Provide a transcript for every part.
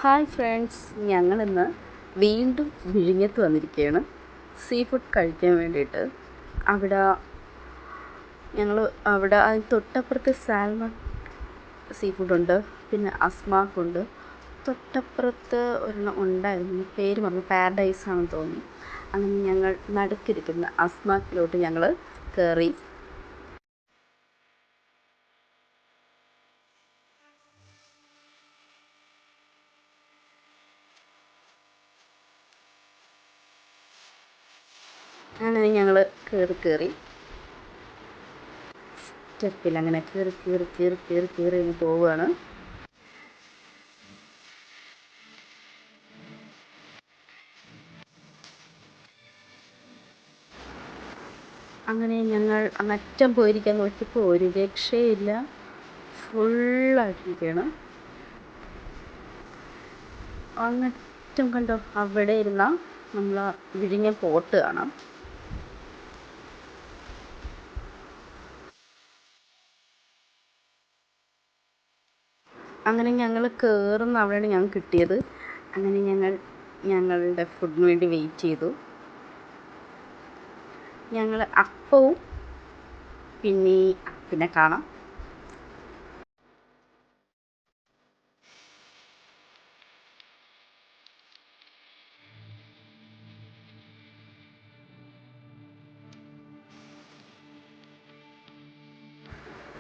Hi friends, ഞങ്ങളിന്ന് വീണ്ടും വിഴിഞ്ഞത്ത് വന്നിരിക്കുകയാണ് സീ ഫുഡ് കഴിക്കാൻ വേണ്ടിയിട്ട്. അവിടെ അതിന് തൊട്ടപ്പുറത്ത് സാൽമൺ സീ ഫുഡുണ്ട്, പിന്നെ അസ്മാക്കുണ്ട്. തൊട്ടപ്പുറത്ത് ഒരെണ്ണം ഉണ്ടായിരുന്നു, പേര് പറഞ്ഞു, പാരഡൈസ് ആണെന്ന് തോന്നുന്നു. അങ്ങനെ ഞങ്ങൾ നടുക്കിരിക്കുന്ന അസ്മാക്കിലോട്ട് ഞങ്ങൾ കയറി. അങ്ങനെ ഞങ്ങൾ കയറി സ്റ്റെപ്പിൽ അങ്ങനെ കയറി പോവുകയാണ്. അങ്ങനെ ഞങ്ങൾ അങ്ങറ്റം പോയിരിക്കാൻ നോക്കിയപ്പോൾ ഒരു രക്ഷയില്ല, ഫുള്ളായിട്ടിരിക്കുകയാണ്. അങ്ങറ്റം കണ്ടോ, അവിടെ ഇരുന്ന നമ്മൾ വിഴിഞ്ഞ പോട്ട് കാണാം. അങ്ങനെ ഞങ്ങൾ കയറുന്ന അവിടെയാണ് ഞങ്ങൾക്ക് കിട്ടിയത്. അങ്ങനെ ഞങ്ങളുടെ ഫുഡിന് വേണ്ടി വെയിറ്റ് ചെയ്തു. ഞങ്ങൾ അപ്പവും പിന്നെ കാണാം.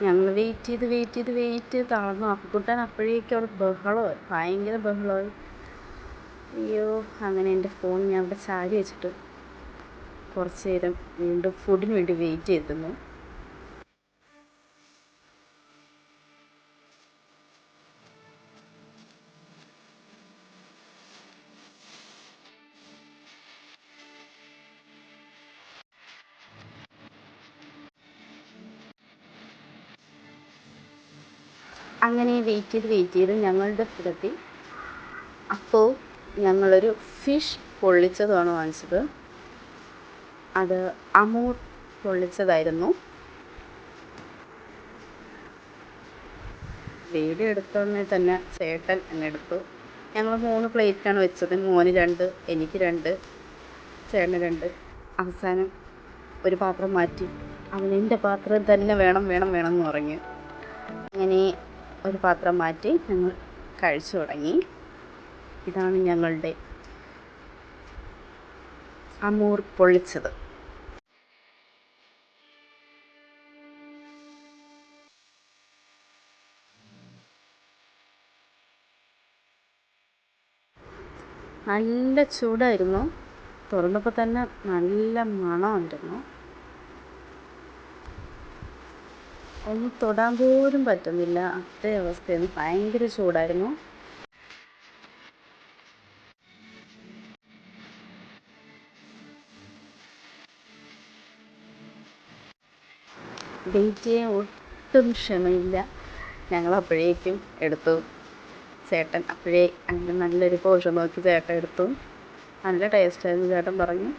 ഞങ്ങൾ വെയിറ്റ് ചെയ്ത് തളർന്നു. അപ്പുക്കുട്ടൻ അപ്പോഴേക്കും അവിടെ ബഹളമായി, ഭയങ്കര ബഹളമായി. അയ്യോ, അങ്ങനെ എൻ്റെ ഫോൺ ഞാൻ അവിടെ ചാരി വെച്ചിട്ട് കുറച്ച് നേരം വീണ്ടും ഫുഡിന് വേണ്ടി വെയിറ്റ് ചെയ്തിരുന്നു. അങ്ങനെ വെയിറ്റ് ചെയ്ത് ഞങ്ങളുടെ സ്ഥലത്തി. അപ്പോൾ ഞങ്ങളൊരു ഫിഷ് പൊള്ളിച്ചതാണ് വാങ്ങിച്ചത്. അത് അമൂർ പൊള്ളിച്ചതായിരുന്നു. വീഡിയോ എടുത്തോടനെ തന്നെ ചേട്ടൻ എന്നെടുത്തു. ഞങ്ങൾ 3 പ്ലേറ്റാണ് വെച്ചത്. മോന് 2, എനിക്ക് 2, ചേട്ടന് 2. അവസാനം ഒരു പാത്രം മാറ്റി. അവൻ എൻ്റെ പാത്രം തന്നെ വേണം എന്ന് പറഞ്ഞു. അങ്ങനെ ഒരു പാത്രം മാറ്റി ഞങ്ങൾ കഴിച്ചു തുടങ്ങി. ഇതാണ് ഞങ്ങളുടെ അമൂർ പൊള്ളിച്ചത്. നല്ല ചൂടായിരുന്നു. തുറന്നപ്പോൾ തന്നെ നല്ല മണമായിരുന്നു. ഒന്നും തൊടാൻ പോലും പറ്റുന്നില്ല, അത്രേ അവസ്ഥയായിരുന്നു. ഭയങ്കര ചൂടായിരുന്നു. വെയിറ്റ് ചെയ്യാൻ ഒട്ടും ക്ഷമയില്ല. ഞങ്ങളപ്പോഴേക്കും എടുത്തു. ചേട്ടൻ അപ്പോഴേ അങ്ങനെ നല്ലൊരു പോർഷൻ നോക്കി ചേട്ടൻ എടുത്തു. നല്ല ടേസ്റ്റായിരുന്നു ചേട്ടൻ പറഞ്ഞു.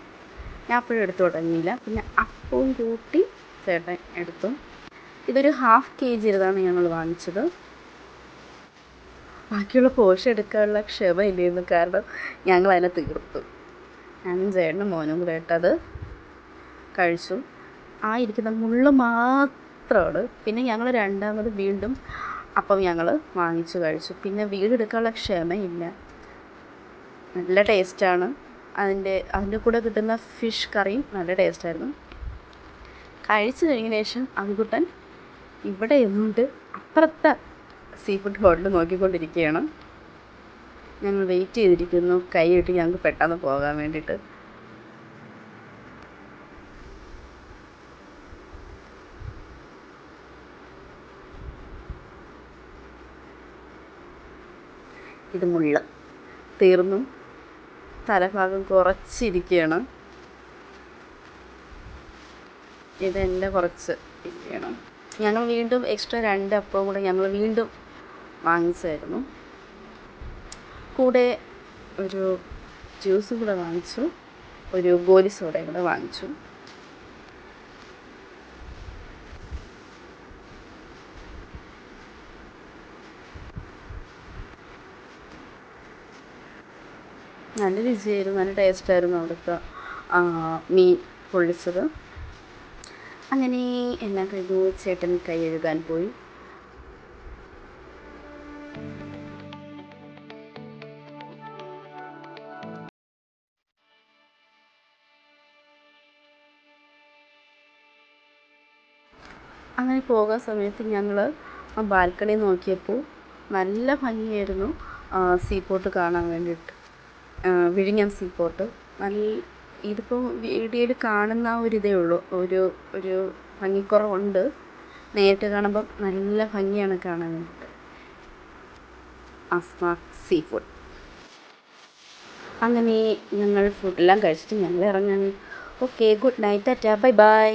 ഞാൻ അപ്പോഴും എടുത്തു തുടങ്ങിയില്ല. പിന്നെ അപ്പവും കൂട്ടി ചേട്ടൻ എടുത്തു. ഇതൊരു 1/2 kg ഇരുന്നാണ് ഞങ്ങൾ വാങ്ങിച്ചത്. ബാക്കിയുള്ള പോർഷൻ എടുക്കാനുള്ള ക്ഷമ ഇല്ലായിരുന്നു, കാരണം ഞങ്ങൾ അതിനെ തീർത്തു. ഞാനും ചേട്ടനും മോനും കൂടെ ഇട്ടത് കഴിച്ചു. ആ ഇരിക്കുന്ന മുള്ള് മാത്രമാണ്. പിന്നെ ഞങ്ങൾ രണ്ടാമത് വീണ്ടും അപ്പം ഞങ്ങൾ വാങ്ങിച്ചു കഴിച്ചു. പിന്നെ വീടെടുക്കാനുള്ള ക്ഷമയില്ല. നല്ല ടേസ്റ്റാണ്. അതിൻ്റെ കൂടെ കിട്ടുന്ന ഫിഷ് കറിയും നല്ല ടേസ്റ്റായിരുന്നു. കഴിച്ചു കഴിഞ്ഞ ശേഷം അവികുട്ടൻ ഇവിടെ ഇരുന്നുകൊണ്ട് അപ്പുറത്തെ സീ ഫുഡ് ഹോട്ടൽ നോക്കിക്കൊണ്ടിരിക്കുകയാണ്. ഞങ്ങൾ വെയിറ്റ് ചെയ്തിരിക്കുന്നു, കൈ കിട്ടി ഞങ്ങൾക്ക് പെട്ടെന്ന് പോകാൻ വേണ്ടിയിട്ട്. ഇത് മുള്ള തീർന്നു, തലഭാഗം കുറച്ചിരിക്കുകയാണ്. ഇതെൻ്റെ കുറച്ച് ഇരിക്കുകയാണ്. ഞങ്ങൾ വീണ്ടും എക്സ്ട്രാ 2 അപ്പവും കൂടെ ഞങ്ങൾ വീണ്ടും വാങ്ങിച്ചായിരുന്നു. കൂടെ ഒരു ജ്യൂസും കൂടെ വാങ്ങിച്ചു, ഒരു ഗോലി സോഡയും കൂടെ വാങ്ങിച്ചു. നല്ല രുചിയായിരുന്നു, നല്ല ടേസ്റ്റായിരുന്നു അവിടുത്തെ മീൻ പൊള്ളിച്ചത്. അങ്ങനെ എല്ലാം കഴിഞ്ഞു ചേട്ടൻ കൈ കഴുകാൻ പോയി. അങ്ങനെ പോകാൻ സമയത്ത് ഞങ്ങൾ ആ ബാൽക്കണി നോക്കിയപ്പോൾ നല്ല ഭംഗിയായിരുന്നു സീ പോർട്ട് കാണാൻ വേണ്ടിയിട്ട്. വിഴിഞ്ഞം സീ പോർട്ട് ഇതിപ്പോൾ വീഡിയോയിൽ കാണുന്ന ആ ഒരിതേ ഉള്ളൂ, ഒരു ഭംഗിക്കുറവുണ്ട്. നേരിട്ട് കാണുമ്പം നല്ല ഭംഗിയാണ് കാണാൻ വേണ്ടിയിട്ട്. Asma sea food. അങ്ങനെ ഞങ്ങൾ ഫുഡെല്ലാം കഴിച്ചിട്ട് ഞങ്ങൾ ഇറങ്ങാൻ. Okay, good night, Tata, bye bye.